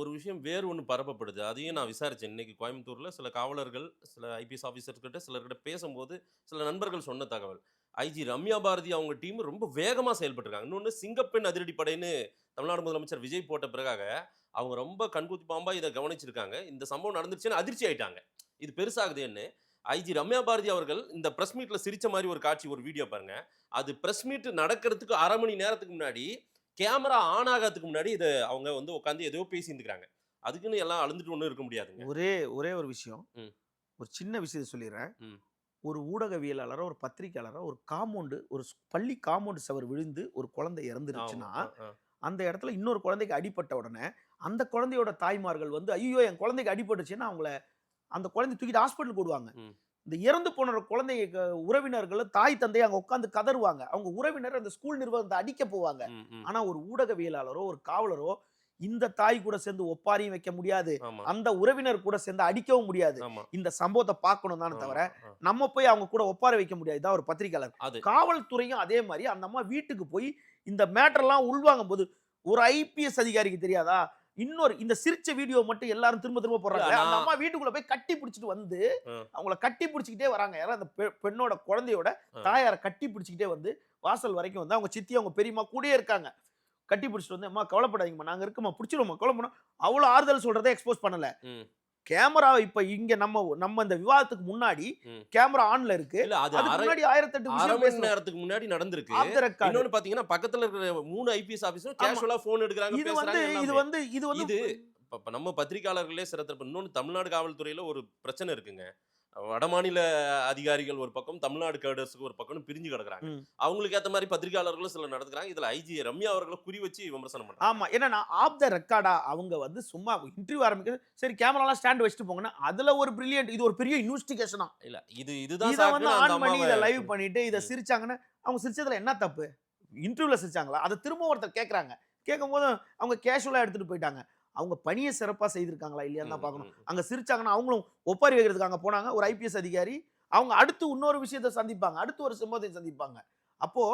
ஒரு விஷயம் வேறு ஒண்ணு பரப்பப்படுது. அதையும் நான் விசாரிச்சேன். இன்னைக்கு கோயம்புத்தூர்ல சில காவலர்கள், சில ஐபிஎஸ் ஆஃபீசர்ஸ் கிட்ட சிலர்கிட்ட பேசும்போது, சில நண்பர்கள் சொன்ன தகவல். ஐஜி ரம்யா பாரதி அவங்க டீம் ரொம்ப வேகமா செயல்பட்டுருக்காங்க. இன்னொன்னு சிங்கப்பெண் அதிரடி படைன்னு தமிழ்நாடு முதலமைச்சர் விஜய் போட்ட பிறகாக, அவங்க ரொம்ப கண்கூத்தி பாம்பா இத கவனிச்சிருக்காங்க. இந்த சம்பவம் நடந்துருச்சுன்னு அதிர்ச்சி ஆயிட்டாங்க. இது பெருசாகுதேன்னு. ஐஜி ரம்யா பாரதி அவர்கள் இந்த பிரஸ் மீட்ல சிரிச்ச மாரி ஒரு காட்சி, ஒரு வீடியோ பாருங்க. அது பிரஸ் மீட் நடக்கிறதுக்கு 1/2 மணி நேரத்துக்கு முன்னாடி கேமரா ஆன் ஆகாததுக்கு முன்னாடி இத அவங்க வந்து உட்கார்ந்து எதையோ பேசியிருந்துருக்காங்க. அதுக்குன்னு எல்லாம் அழுந்துட்டு ஒண்ணும் இருக்க முடியாதுங்க. ஒரே ஒரே ஒரு விஷயம். ம், ஒரு சின்ன விஷயத்த சொல்லிர்றேன். ம். ஒரு ஊடகவியலாளரோ, ஒரு பத்திரிக்கையாளரோ, ஒரு காம்பவுண்டு பள்ளி காம்பவுண்ட் சுவர் விழுந்து ஒரு குழந்தை ஆமா. இறந்துருச்சுன்னா, அ, அ. அந்த இடத்துல இன்னொரு குழந்தைக்கு அடிபட்ட உடனே, அந்த குழந்தையோட தாய்மார்கள் வந்து, "ஐய்யயோ! என் குழந்தைக்கு அடிபட்டுருச்சுன்னு" அவங்கள அந்த குழந்தைய தூக்கிட்டு ஹாஸ்பிட்டலுக்கு ஓடுவாங்க. ம், இந்த இறந்து போன குழந்தைய உறவினர்கள், தாய், தந்தை அங்க உட்கார்ந்து கதறுவாங்க. அவங்க உறவினர் அந்த ஸ்கூல் நிர்வாகத்த அடிக்க போவாங்க. ம், ம். ஆனா ஒரு ஊடகவியலாளரோ, ஒரு காவலரோ, இந்த தாய் கூட சேர்ந்து ஒப்பாரியும் வைக்க முடியாது. ஆமா, அந்த உறவினர் கூட சேர்ந்து அடிக்கவும் முடியாது. ஆமா, இந்த சம்பவத்த பார்க்கணும் தானே ஆமா. தவிர, அ. நம்ம போய் அவங்க கூட ஒப்பார வைக்க முடியாது. இதான் ஒரு பத்திரிக்கையாளர். அது காவல்துறையும் அதே மாரி அந்த அம்மா வீட்டுக்கு போய் இந்த மேட்டர்லாம் உள்வாங்கும்போது, ஒரு ஐபிஎஸ் அதிகாரிக்கு தெரியாதா? இந்த சிரிச்ச வீடியோ மட்டும் எல்லாரும் திரும்ப திரும்ப இல்ல போடுறாங்களே, அந்த நான் அம்மா வீட்டுக்குள்ள போய் கட்டி பிடிச்சுட்டு வந்து, அ, அவங்கள கட்டி பிடிச்சுக்கிட்டே வராங்க. யாரோ அந்த பெண்ணோட குழந்தையோட அ. தாயார கட்டி பிடிச்சுக்கிட்டே வந்து, வாசல் வரைக்கும் வந்து அவங்க சித்தி, அவங்க பெரியம்மா கூடயே இருக்காங்க. கட்டி பிடிச்சுட்டு வந்து, "அம்மா கவலைப்படாதீங்கம்மா, நாங்க இருக்கோம்மா, புடிச்சிருவோம்மா, கவலை பண்ண" அவ்வளோ ஆறுதல் சொல்றத எக்ஸ்போஸ் பண்ணல. ம், கேமரா இப்ப இங்க நம்ம நம்ம இந்த விவாதத்துக்கு முன்னாடி ம். கேமரா ஆன்ல இருக்கு. இல்ல அது அதுக்கு முன்னாடி 1008 1/2 விஷயம் மணி பேசுறோம். நேரத்துக்கு முன்னாடி நடந்திருக்கு. Off the record. இன்னொன்னு பார்த்தீங்கன்னா, பக்கத்துல இருக்கிற 3 ஐபிஎஸ் ஆஃபீஸரும் ஆமா. கேஷுவலா ஃபோன் எடுக்குறாங்க, இது வந்து பேசுறாங்க இது எல்லாமே. வந்து இது வந்து இது இப்ப நம்ம பத்திரிக்கையாளர்களே சிரத்த இன்னொன்னு தமிழ்நாடு காவல்துறையில ஒரு பிரச்சனை இருக்குங்க. வடமாநில அதிகாரிகள் ஒரு பக்கம், தமிழ்நாடு கேடர்ஸ்க்கு ஒரு பக்கம்னு பிரிஞ்சு கிடக்குறாங்க. ம். அவங்களுக்கு ஏத்த மாரி பத்திரிக்கையாளர்களும் சிலர் நடந்துக்கிறாங்க. இதுல ஐஜி ரம்யா அவர்கள குறி வச்சு விமர்சனம் பண்றாங்க. ஆமா. என்னன்னா ஆஃப் த ரெக்கார்டா அவங்க வந்து சும்மா இன்டர்வியூ ஆரம்பிக்குது. சரி கேமராலாம் ஸ்டாண்ட் வச்சுட்டு போங்கன்னா, அதுல ஒரு பிரில்லியன்ட் இது ஒரு பெரிய இன்வெஸ்டிகேஷனா. இல்ல இதுதான் இத வந்து சாக்குன்னு அந்த ஆன் பண்ணி அம்மாவ இத லைவ் பண்ணிட்டு இத ம், சிரிச்சாங்கன்னா, அவங்க சிரிச்சதுல என்ன தப்பு? இன்டர்வியூல சிரிச்சாங்களா? அத திரும்ப ஒருத்தர் கேட்கறாங்க. கேட்கும்போது அவங்க கேஷுவலா எடுத்துட்டு போயிட்டாங்க. அவங்க பணிய சிறப்பா செய்திருக்காங்களா இல்லையான்னு தான் ம், பார்க்கணும். ம். அங்க சிரிச்சாங்கன்னா, அவங்களும் ஒப்பாரி வைக்கிறதுக்கு அங்க போனாங்க. ஒரு ஐபிஎஸ் அதிகாரி. அவங்க அடுத்து இன்னொரு விஷயத்த சந்திப்பாங்க. அடுத்து ஒரு சம்பவத்தை சந்திப்பாங்க. அப்போ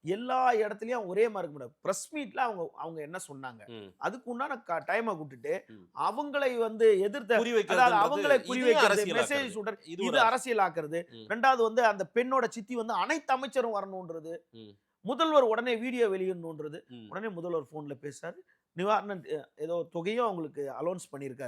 எல்லா இடத்துலயும் ஒரே மாரி இருக்க முடியாது. பிரஸ் மீட்ல அவங்க அவங்க என்ன சொன்னாங்க? ம், அதுக்கு உண்டான டைம குடுத்துட்டு, ம். அவங்களை வந்து எதிர்த்த குறி அதாவது வைக்கிறதுன்றது அவங்களை குறி இதையும் வைக்கிறது, மெசேஜ் அரசியலாக்குறது. சுடர் இது ஒரு இது அரசியலாக்குறது. ம், 2வது வந்து அந்த பெண்ணோட சித்தி வந்து அனைத்து அமைச்சரும் வரணுன்றது. ம், முதல்வர் உடனே வீடியோ வெளியிடணுன்றது. ம். உடனே முதல்வர் ஃபோன்ல பேசுறாரு. நிவாரண ஏதோ தொகையும் அவங்களுக்கு அலோன்ஸ் பண்ணியிருக்காரு.